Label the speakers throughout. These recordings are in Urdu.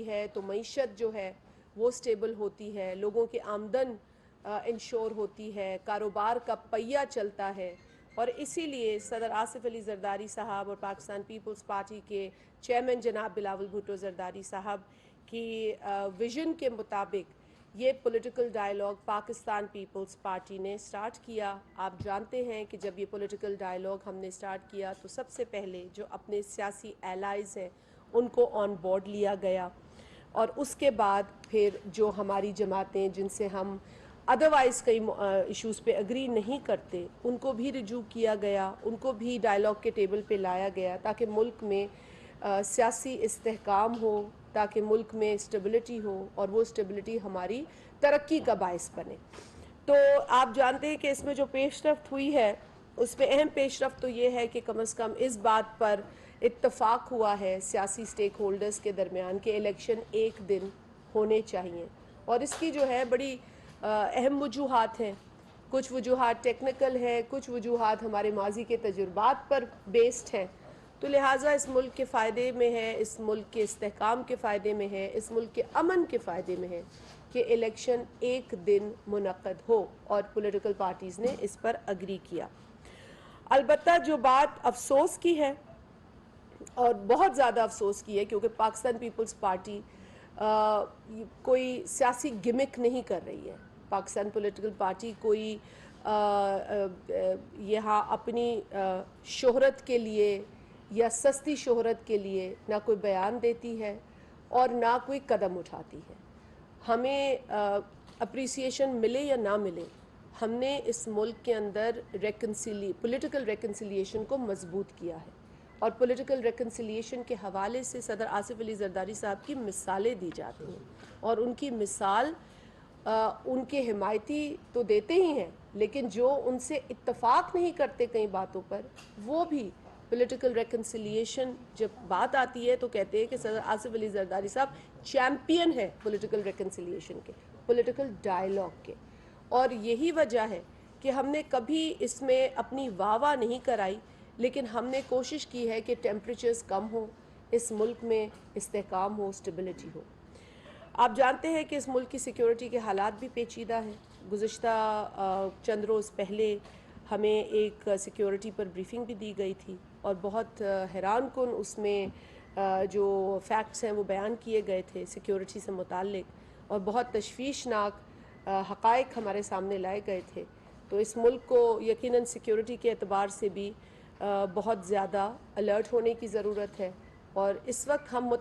Speaker 1: ہوتی ہے تو معیشت جو ہے وہ سٹیبل ہوتی ہے, لوگوں کی آمدن انشور ہوتی ہے, کاروبار کا پہیہ چلتا ہے. اور اسی لیے صدر آصف علی زرداری صاحب اور پاکستان پیپلز پارٹی کے چیئرمین جناب بلاول بھٹو زرداری صاحب کی ویژن کے مطابق یہ پولیٹیکل ڈائیلاگ پاکستان پیپلز پارٹی نے سٹارٹ کیا. آپ جانتے ہیں کہ جب یہ پولیٹیکل ڈائیلاگ ہم نے سٹارٹ کیا تو سب سے پہلے جو اپنے سیاسی ایلائز ہیں ان کو آن بورڈ لیا گیا, اور اس کے بعد پھر جو ہماری جماعتیں جن سے ہم ادروائز کئی ایشوز پہ اگری نہیں کرتے ان کو بھی رجوع کیا گیا, ان کو بھی ڈائیلاگ کے ٹیبل پہ لایا گیا تاکہ ملک میں سیاسی استحکام ہو, تاکہ ملک میں اسٹیبلٹی ہو, اور وہ اسٹیبلٹی ہماری ترقی کا باعث بنے. تو آپ جانتے ہیں کہ اس میں جو پیش رفت ہوئی ہے اس میں اہم پیش رفت تو یہ ہے کہ کم از کم اس بات پر اتفاق ہوا ہے سیاسی سٹیک ہولڈرز کے درمیان کہ الیکشن ایک دن ہونے چاہیے, اور اس کی جو ہے بڑی اہم وجوہات ہیں. کچھ وجوہات ٹیکنیکل ہیں, کچھ وجوہات ہمارے ماضی کے تجربات پر بیسڈ ہیں. تو لہٰذا اس ملک کے فائدے میں ہے, اس ملک کے استحکام کے فائدے میں ہے, اس ملک کے امن کے فائدے میں ہے کہ الیکشن ایک دن منعقد ہو, اور پولیٹیکل پارٹیز نے اس پر اگری کیا. البتہ جو بات افسوس کی ہے اور بہت زیادہ افسوس کی ہے, کیونکہ پاکستان پیپلز پارٹی کوئی سیاسی گمک نہیں کر رہی ہے. پاکستان پولیٹیکل پارٹی کوئی یہاں اپنی شہرت کے لیے یا سستی شہرت کے لیے نہ کوئی بیان دیتی ہے اور نہ کوئی قدم اٹھاتی ہے. ہمیں اپریسیشن ملے یا نہ ملے, ہم نے اس ملک کے اندر پولیٹیکل ریکنسیلیشن کو مضبوط کیا ہے, اور پولیٹیکل ریکنسیلیشن کے حوالے سے صدر آصف علی زرداری صاحب کی مثالیں دی جاتی ہیں, اور ان کی مثال ان کے حمایتی تو دیتے ہی ہیں, لیکن جو ان سے اتفاق نہیں کرتے کئی باتوں پر وہ بھی پولیٹیکل ریکنسیلیشن جب بات آتی ہے تو کہتے ہیں کہ صدر آصف علی زرداری صاحب چیمپئن ہے پولیٹیکل ریکنسیلیشن کے, پولیٹیکل ڈائیلاگ کے. اور یہی وجہ ہے کہ ہم نے کبھی اس میں اپنی واہ نہیں کرائی, لیکن ہم نے کوشش کی ہے کہ ٹیمپریچرز کم ہوں, اس ملک میں استحکام ہو, اسٹیبلٹی ہو. آپ جانتے ہیں کہ اس ملک کی سیکیورٹی کے حالات بھی پیچیدہ ہیں. گزشتہ چند روز پہلے ہمیں ایک سیکیورٹی پر بریفنگ بھی دی گئی تھی, اور بہت حیران کن اس میں جو فیکٹس ہیں وہ بیان کیے گئے تھے سیکیورٹی سے متعلق, اور بہت تشویشناک حقائق ہمارے سامنے لائے گئے تھے. تو اس ملک کو یقیناً سیکیورٹی کے اعتبار سے بھی بہت زیادہ الرٹ ہونے کی ضرورت ہے. اور اس وقت ہم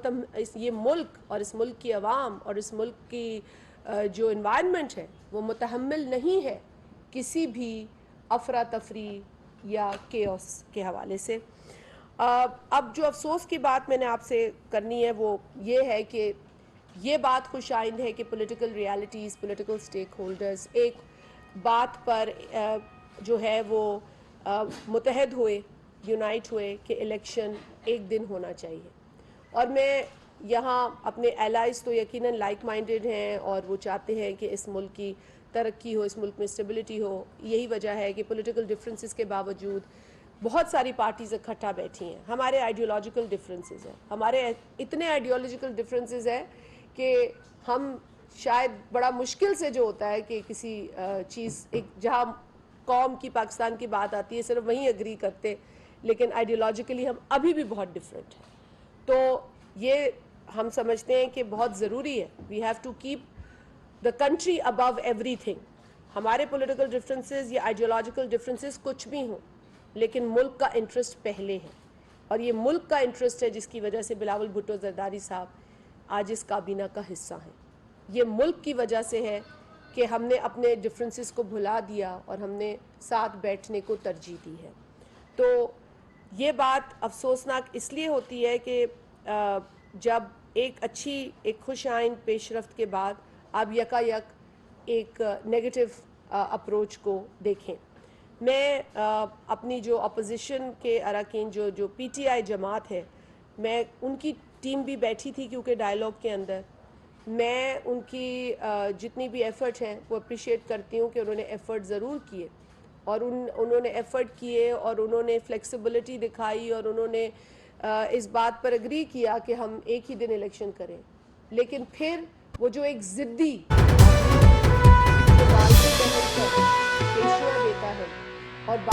Speaker 1: یہ ملک اور اس ملک کی عوام اور اس ملک کی جو انوائرمنٹ ہے وہ متحمل نہیں ہے کسی بھی افراتفری یا کیوس کے حوالے سے. اب جو افسوس کی بات میں نے آپ سے کرنی ہے وہ یہ ہے کہ یہ بات خوش آئند ہے کہ political realities, political stake holders ایک بات پر جو ہے وہ متحد ہوئے, یونائٹ ہوئے کہ الیکشن ایک دن ہونا چاہیے. اور میں یہاں اپنے ایلائز تو یقیناً لائک مائنڈڈ ہیں اور وہ چاہتے ہیں کہ اس ملک کی ترقی ہو, اس ملک میں اسٹیبلٹی ہو. یہی وجہ ہے کہ پولیٹیکل ڈفرینسز کے باوجود بہت ساری پارٹیز اکٹھا بیٹھی ہیں. ہمارے آئیڈیولوجیکل ڈفرینسز ہیں, ہمارے اتنے آئیڈیولوجیکل ڈفرینسز ہیں کہ ہم شاید بڑا مشکل سے جو ہوتا ہے کہ کسی چیز ایک جہاں قوم کی, پاکستان کی بات آتی ہے صرف وہیں اگری کرتے, لیکن آئیڈیولوجیکلی ہم ابھی بھی بہت ڈفرینٹ ہیں. تو یہ ہم سمجھتے ہیں کہ بہت ضروری ہے, we have to keep the country above everything. ہمارے پولیٹیکل ڈفرینسز یا آئیڈیولوجیکل ڈفرینسز کچھ بھی ہوں, لیکن ملک کا انٹرسٹ پہلے ہے, اور یہ ملک کا انٹرسٹ ہے جس کی وجہ سے بلاول بھٹو زرداری صاحب آج اس کابینہ کا حصہ ہیں. یہ ملک کی وجہ سے ہے کہ ہم نے اپنے ڈفرینسز کو بھلا دیا اور ہم نے ساتھ بیٹھنے کو ترجیح دی ہے. تو یہ بات افسوسناک اس لیے ہوتی ہے کہ جب ایک خوش آئند پیش رفت کے بعد آپ یکا یک ایک نیگیٹو اپروچ کو دیکھیں. میں اپنی جو اپوزیشن کے اراکین جو پی ٹی آئی جماعت ہے, میں ان کی ٹیم بھی بیٹھی تھی کیونکہ ڈائیلاگ کے اندر. میں ان کی جتنی بھی ایفرٹ ہیں وہ اپریشیٹ کرتی ہوں کہ انہوں نے ایفرٹ ضرور کیے, اور انہوں نے ایفرٹ کیے اور انہوں نے فلیکسیبلٹی دکھائی, اور انہوں نے اس بات پر اگری کیا کہ ہم ایک ہی دن الیکشن کریں. لیکن پھر وہ جو ایک ضدی